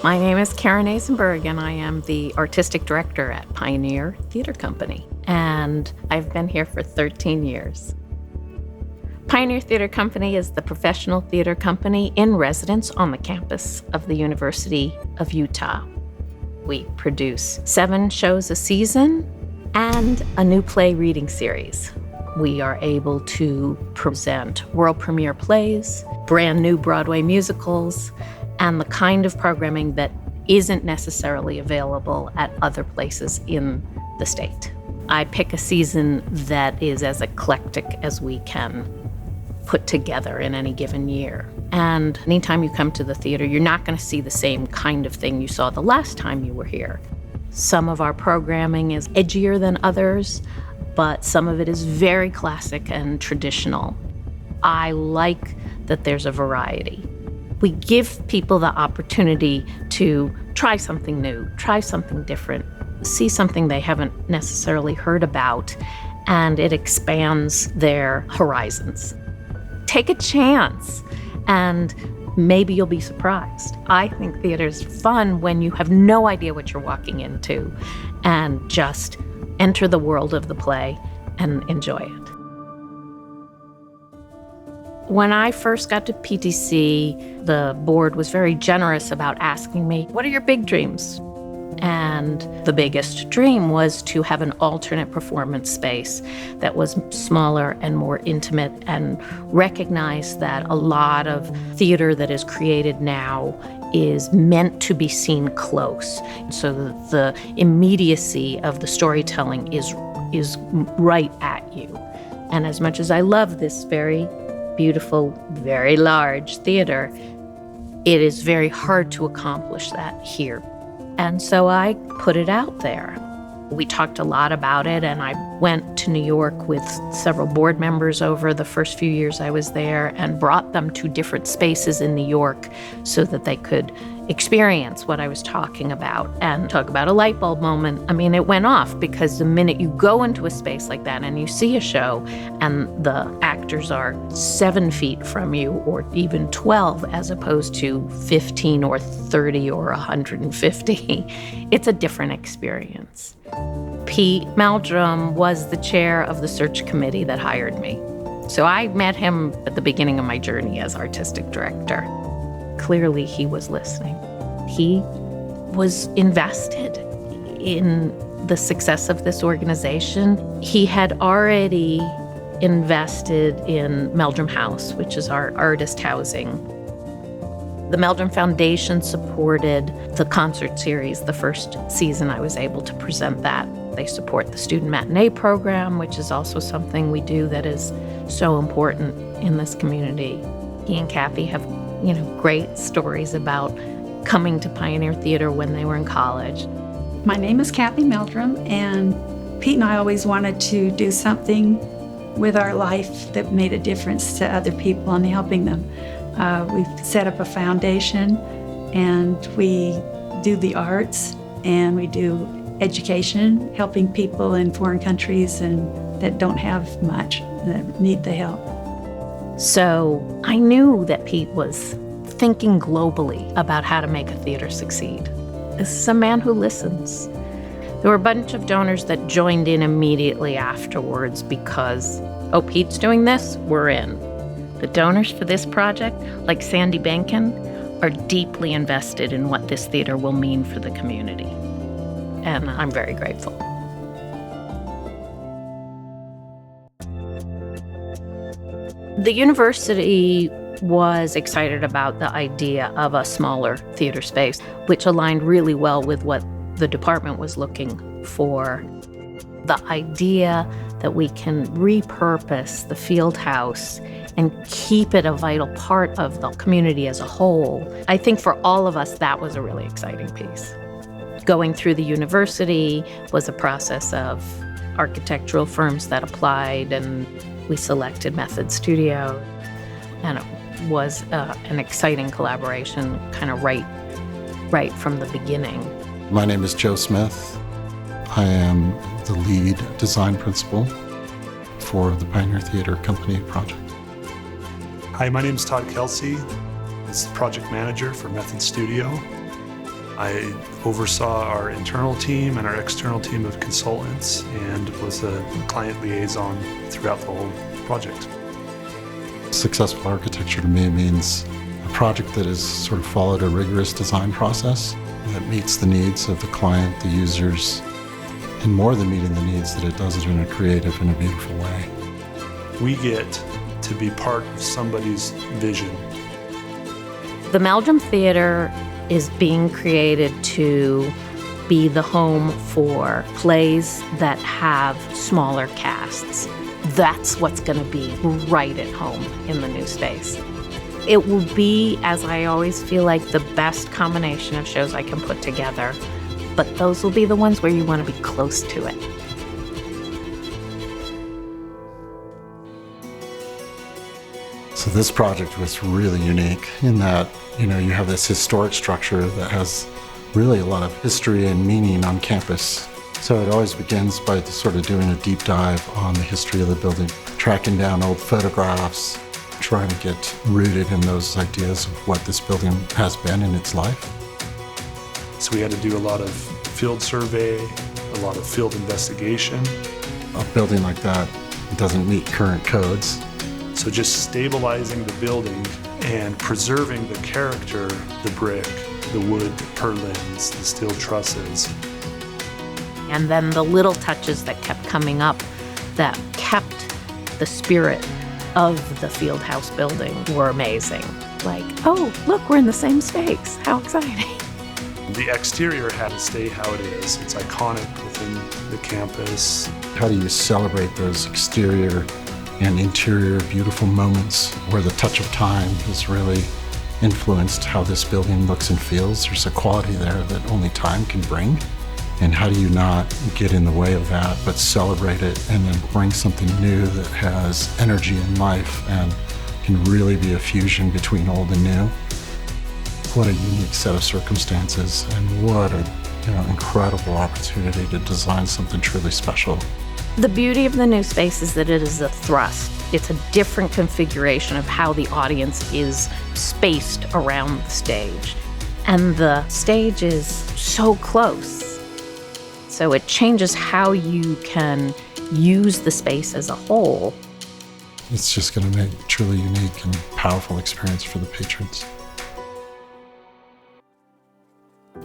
My name is Karen Azenberg, and I am the artistic director at Pioneer Theatre Company, and I've been here for 13 years. Pioneer Theatre Company is the professional theater company in residence on the campus of the University of Utah. We produce 7 shows a season and a new play reading series. We are able to present world premiere plays, brand new Broadway musicals, and the kind of programming that isn't necessarily available at other places in the state. I pick a season that is as eclectic as we can put together in any given year. And anytime you come to the theater, you're not going to see the same kind of thing you saw the last time you were here. Some of our programming is edgier than others, but some of it is very classic and traditional. I like that there's a variety. We give people the opportunity to try something new, try something different, see something they haven't necessarily heard about, and it expands their horizons. Take a chance, and maybe you'll be surprised. I think theater's fun when you have no idea what you're walking into and just enter the world of the play and enjoy it. When I first got to PTC, the board was very generous about asking me, what are your big dreams? And the biggest dream was to have an alternate performance space that was smaller and more intimate, and recognize that a lot of theater that is created now is meant to be seen close, so that the immediacy of the storytelling is right at you. And as much as I love this very beautiful, very large theater, it is very hard to accomplish that here. And so I put it out there. We talked a lot about it, and I went to New York with several board members over the first few years I was there and brought them to different spaces in New York so that they could experience what I was talking about and talk about a light bulb moment. I mean, it went off, because the minute you go into a space like that and you see a show and the actors are 7 feet from you, or even 12, as opposed to 15 or 30 or 150, it's a different experience. Pete Meldrum was the chair of the search committee that hired me. So I met him at the beginning of my journey as artistic director. Clearly, he was listening. He was invested in the success of this organization. He had already invested in Meldrum House, which is our artist housing. The Meldrum Foundation supported the concert series the first season I was able to present that. They support the student matinee program, which is also something we do that is so important in this community. He and Kathy have, great stories about coming to Pioneer Theatre when they were in college. My name is Kathy Meldrum, and Pete and I always wanted to do something with our life that made a difference to other people and helping them. We've set up a foundation, and we do the arts, and we do education, helping people in foreign countries and that don't have much, that need the help. So I knew that Pete was thinking globally about how to make a theater succeed. This is a man who listens. There were a bunch of donors that joined in immediately afterwards because, Pete's doing this, we're in. The donors for this project, like Sandy Bankin, are deeply invested in what this theater will mean for the community. And I'm very grateful. The university was excited about the idea of a smaller theater space, which aligned really well with what the department was looking for. The idea that we can repurpose the Fieldhouse and keep it a vital part of the community as a whole. I think for all of us, that was a really exciting piece. Going through the university was a process of architectural firms that applied, and we selected Method Studio, and it was an exciting collaboration, kind of right from the beginning. My name is Joe Smith. I am the lead design principal for the Pioneer Theatre Company project. Hi, my name is Todd Kelsey. I'm the project manager for Method Studio. I oversaw our internal team and our external team of consultants and was a client liaison throughout the whole project. Successful architecture to me means a project that has sort of followed a rigorous design process that meets the needs of the client, the users, and more than meeting the needs, that it does it in a creative and a beautiful way. We get to be part of somebody's vision. The Meldrum Theatre is being created to be the home for plays that have smaller casts. That's what's going to be right at home in the new space. It will be, as I always feel like, the best combination of shows I can put together, but those will be the ones where you want to be close to it. So this project was really unique in that, you have this historic structure that has really a lot of history and meaning on campus. So it always begins by sort of doing a deep dive on the history of the building, tracking down old photographs, trying to get rooted in those ideas of what this building has been in its life. So we had to do a lot of field survey, a lot of field investigation. A building like that doesn't meet current codes. So just stabilizing the building and preserving the character, the brick, the wood purlins, the steel trusses. And then the little touches that kept coming up that kept the spirit of the Fieldhouse building were amazing. Like, oh, look, we're in the same space. How exciting. The exterior had to stay how it is. It's iconic within the campus. How do you celebrate those exterior and interior beautiful moments where the touch of time has really influenced how this building looks and feels? There's a quality there that only time can bring. And how do you not get in the way of that, but celebrate it and then bring something new that has energy and life and can really be a fusion between old and new? What a unique set of circumstances, and what an incredible opportunity to design something truly special. The beauty of the new space is that it is a thrust. It's a different configuration of how the audience is spaced around the stage. And the stage is so close. So it changes how you can use the space as a whole. It's just going to make a truly unique and powerful experience for the patrons.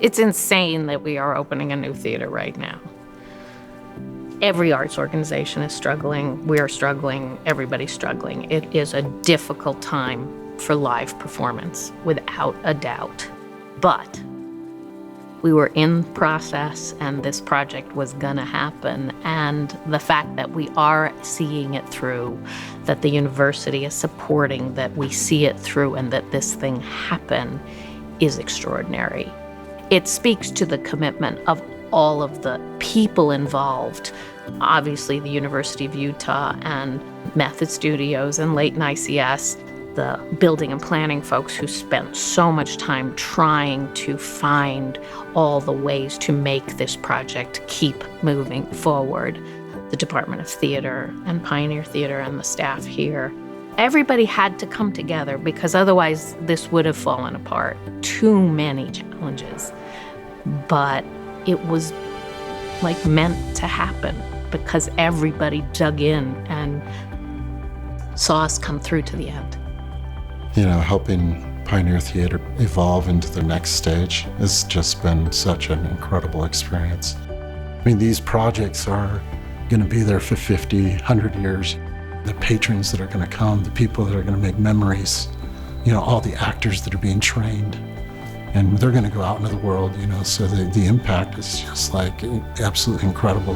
It's insane that we are opening a new theater right now. Every arts organization is struggling. We are struggling. Everybody's struggling. It is a difficult time for live performance, without a doubt. But we were in process, and this project was gonna happen. And the fact that we are seeing it through, that the university is supporting that we see it through and that this thing happen is extraordinary. It speaks to the commitment of all of the people involved. Obviously, the University of Utah and Method Studios and Leighton ICS, the building and planning folks who spent so much time trying to find all the ways to make this project keep moving forward. The Department of Theater and Pioneer Theater and the staff here. Everybody had to come together because otherwise this would have fallen apart. Too many challenges. But it was like meant to happen because everybody dug in and saw us come through to the end. Helping Pioneer Theater evolve into the next stage has just been such an incredible experience. I mean, these projects are going to be there for 50, 100 years. The patrons that are going to come, the people that are going to make memories, all the actors that are being trained, and they're going to go out into the world, so the impact is just like absolutely incredible.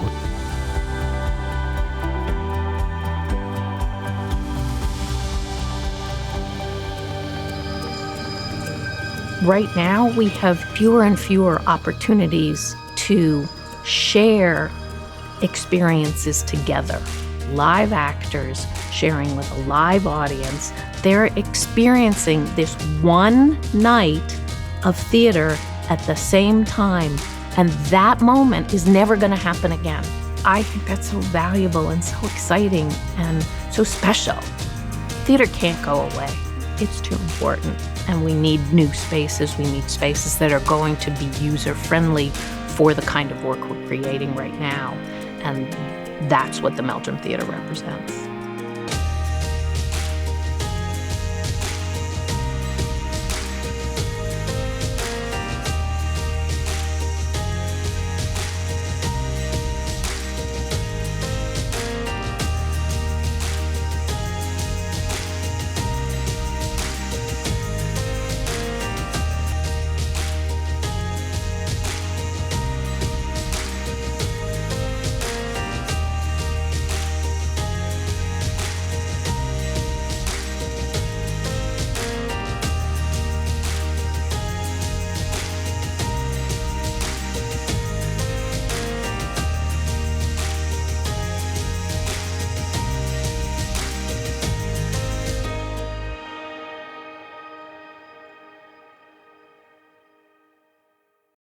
Right now, we have fewer and fewer opportunities to share experiences together. Live actors sharing with a live audience. They're experiencing this one night of theater at the same time, and that moment is never going to happen again. I think that's so valuable and so exciting and so special. Theater can't go away. It's too important. And we need new spaces. We need spaces that are going to be user-friendly for the kind of work we're creating right now. And that's what the Meldrum Theatre represents.